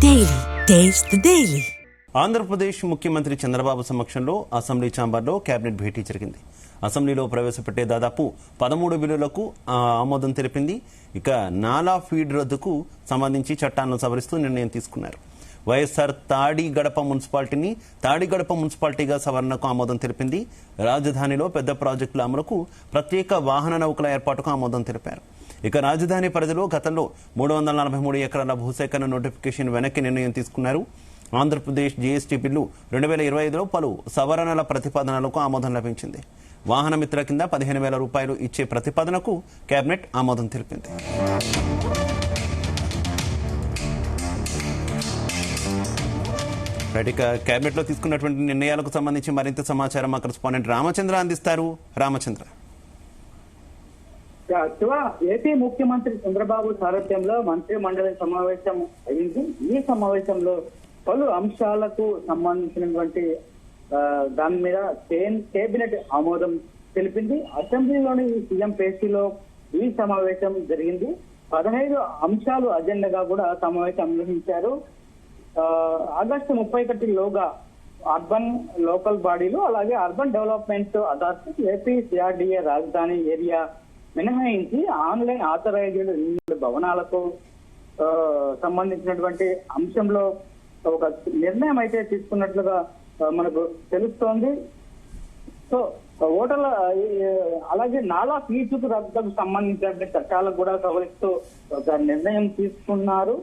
Daily. Taste the Daily. Andhra Pradesh ముఖ్యమంత్రి చంద్రబాబు సమక్షంలో assembly ఛాంబర్లో కేబినెట్ భేటీ జరిగింది. అసెంబ్లీలో ప్రవేశపెట్టే దాదాపు 13 బిల్లులకు ఆమోదం తెలిపింది. ఇక నాలా ఫీడ్ రద్దుకు సంబంధించి చట్టాలను సవరిస్తూ నిర్ణయం తీసుకున్నారు. వైఎస్ఆర్ తాడిగడప మున్సిపాలిటీగా సవరణకు ఆమోదం తెలిపింది. రాజధానిలో పెద్ద ప్రాజెక్టుల అమలుకు ప్రత్యేక వాహన నౌకల ఏర్పాటుకు ఆమోదం తెలిపారు. ఇక రాజధాని పరిధిలో గతంలో 343 ఎకరాల భూసేకరణ నోటిఫికేషన్ వెనక్కి నిర్ణయం తీసుకున్నారు. ఆంధ్రప్రదేశ్ జీఎస్టీ బిల్లు 2025లో పలు సవరణల ప్రతిపాదనలకు ఆమోదం లభించింది. వాహన మిత్ర కింద 15,000 రూపాయలు ఇచ్చే ప్రతిపాదనకు కేబినెట్ ఆమోదం తెలిపింది. ఇక కేబినెట్ లో తీసుకున్నటువంటి నిర్ణయాలకు సంబంధించి మరింత సమాచారం మా కరెస్పాండెంట్ రామచంద్ర అందిస్తారు. రామచంద్ర, ఏపీ ముఖ్యమంత్రి చంద్రబాబు సారథ్యంలో మంత్రి మండలి సమావేశం అయింది. ఈ సమావేశంలో పలు అంశాలకు సంబంధించినటువంటి దాని మీద కేబినెట్ ఆమోదం తెలిపింది. అసెంబ్లీలోని సీఎం పేషీలో ఈ సమావేశం జరిగింది. 15 అంశాలు అజెండాగా కూడా సమావేశం నిర్వహించారు. ఆగస్టు 31లోగా అర్బన్ లోకల్ బాడీలు అలాగే urban development authority AP CRDA రాజధాని ఏరియా మినహాయించి ఆన్లైన్ ఆథరైజ్డ్ భవనాలకు సంబంధించినటువంటి అంశంలో ఒక నిర్ణయం అయితే తీసుకున్నట్లుగా మనకు తెలుస్తోంది. సో ఓటర్ల అలాగే నాలా ఫీజుకు రద్దుకు సంబంధించిన చట్టాలకు కూడా సవరిస్తూ ఒక నిర్ణయం తీసుకున్నారు.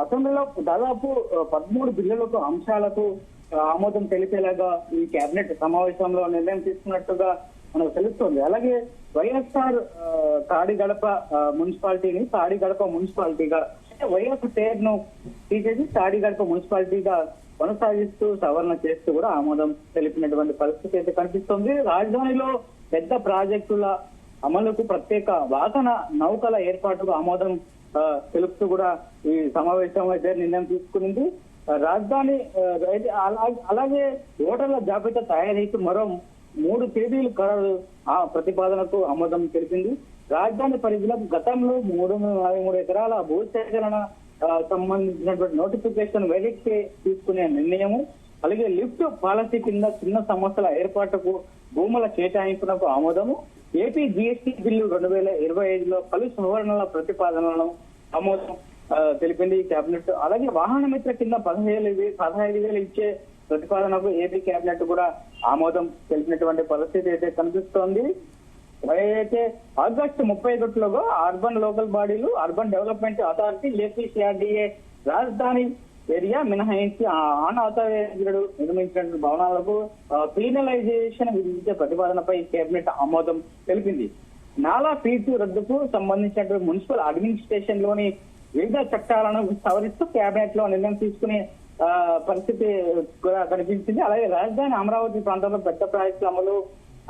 అసెంబ్లీలో దాదాపు 13 బిల్లులకు అంశాలకు ఆమోదం తెలిపేలాగా ఈ కేబినెట్ సమావేశంలో నిర్ణయం తీసుకున్నట్టుగా మనకు తెలుస్తోంది. అలాగే వైఎస్ఆర్ తాడిగడప మున్సిపాలిటీగా వైఎస్ పేరును తీసేసి తాడిగడప మున్సిపాలిటీగా కొనసాగిస్తూ సవరణ చేస్తూ కూడా ఆమోదం తెలిపినటువంటి పరిస్థితి అయితే కనిపిస్తోంది. రాజధానిలో పెద్ద ప్రాజెక్టుల అమలుకు ప్రత్యేక వాహన నౌకల ఏర్పాటుకు ఆమోదం తెలుపుతూ కూడా ఈ సమావేశం అయితే నిర్ణయం తీసుకునింది. రాజధాని అలాగే ఓటర్ల జాబితా తయారీకి మరో 3 తేదీలు ఖరారు ఆ ప్రతిపాదనకు ఆమోదం తెలిపింది. రాజధాని పరిధిలో గతంలో 343 ఎకరాల భూసేకరణ సంబంధించినటువంటి నోటిఫికేషన్ వెనక్కి తీసుకునే నిర్ణయము, అలాగే లిఫ్ట్ పాలసీ కింద చిన్న సంస్థల ఏర్పాటుకు భూముల కేటాయింపునకు ఆమోదము, ఏపీ జీఎస్టీ బిల్లు 2025లో పలు సవరణల ప్రతిపాదనలను ఆమోదం తెలిపింది కేబినెట్. అలాగే వాహన మిత్ర కింద 15,000 ఇచ్చే ప్రతిపాదనకు ఏపీ కేబినెట్ కూడా ఆమోదం తెలిపినటువంటి పరిస్థితి అయితే కనిపిస్తోంది. అయితే ఆగస్టు 31లోగా అర్బన్ లోకల్ బాడీలు urban development authority AP CRDA రాజధాని ఏరియా మినహాయించి అన్ఆథరైజ్డ్ నిర్మించిన భవనాలకు పీనలైజేషన్ విధించే ప్రతిపాదనపై కేబినెట్ ఆమోదం తెలిపింది. నాలా ఫీజు రద్దుకు సంబంధించినటువంటి మున్సిపల్ అడ్మినిస్ట్రేషన్ లోని వివిధ చట్టాలను సవరిస్తూ కేబినెట్ లో నిర్ణయం తీసుకునే పరిస్థితి కూడా కనిపించింది. అలాగే రాజధాని అమరావతి ప్రాంతంలో పెద్ద ప్రాజెక్టుల అమలు,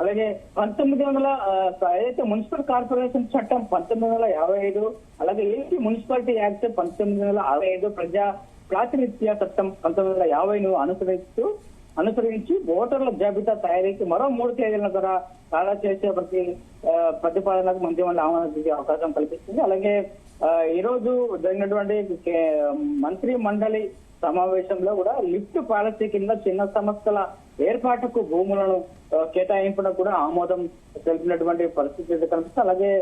అలాగే 1900 ఏదైతే మున్సిపల్ కార్పొరేషన్ చట్టం 1955, అలాగే ఏపీ మున్సిపాలిటీ యాక్ట్ 1965, ప్రజా ప్రాతినిధ్య చట్టం 1950ను అనుసరించి ఓటర్ల జాబితా తయారీకి మరో 3 తేదీలను కూడా ఖాళా చేసే ప్రతిపాదనకు మంత్రిమండలి ఆమోదించే అవకాశం కల్పిస్తుంది. అలాగే ఈ రోజు జరిగినటువంటి మంత్రి మండలి సమావేశంలో కూడా లిఫ్ట్ పాలసీ కింద చిన్న సంస్థల ఏర్పాటుకు భూములను కేటాయింపునకు కూడా ఆమోదం తెలిపినటువంటి పరిస్థితి కనిపిస్తుంది. అలాగే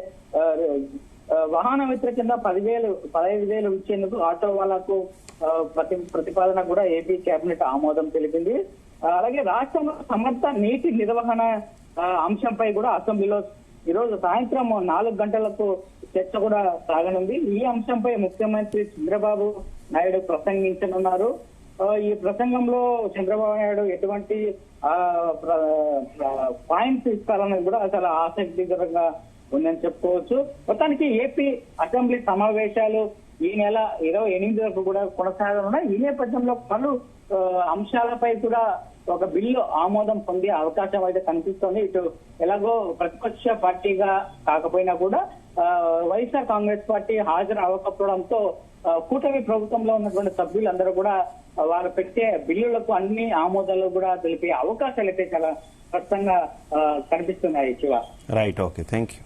వాహన మిత్ర కింద 15,000 ఇచ్చేందుకు ఆటో వాళ్లకు ప్రతిపాదన కూడా ఏపీ కేబినెట్ ఆమోదం తెలిపింది. అలాగే రాష్ట్రంలో సమర్థ నీటి నిర్వహణ అంశంపై కూడా అసెంబ్లీలో ఈ రోజు సాయంత్రం 4 గంటలకు చర్చ కూడా సాగనుంది. ఈ అంశంపై ముఖ్యమంత్రి చంద్రబాబు నాయుడు ప్రసంగించనున్నారు. ఈ ప్రసంగంలో చంద్రబాబు నాయుడు ఎటువంటి పాయింట్స్ ఇస్తారన్నది కూడా చాలా ఆసక్తికరంగా ఉందని చెప్పుకోవచ్చు. మొత్తానికి ఏపీ అసెంబ్లీ సమావేశాలు ఈ నెల 28 వరకు కూడా కొనసాగనున్నాయి. ఈ నేపథ్యంలో పలు అంశాలపై కూడా ఒక బిల్లు ఆమోదం పొందే అవకాశం అయితే కనిపిస్తోంది. ఇటు ఎలాగో ప్రతిపక్ష పార్టీగా కాకపోయినా కూడా వైఎస్ఆర్ కాంగ్రెస్ పార్టీ హాజరు అవ్వకపోవడంతో కూటమి ప్రభుత్వంలో ఉన్నటువంటి సభ్యులందరూ కూడా వారు పెట్టే బిల్లులకు అన్ని ఆమోదాలు కూడా తెలిపే అవకాశాలు అయితే చాలా స్పష్టంగా కనిపిస్తున్నాయి. Shiva, right, okay, thank you.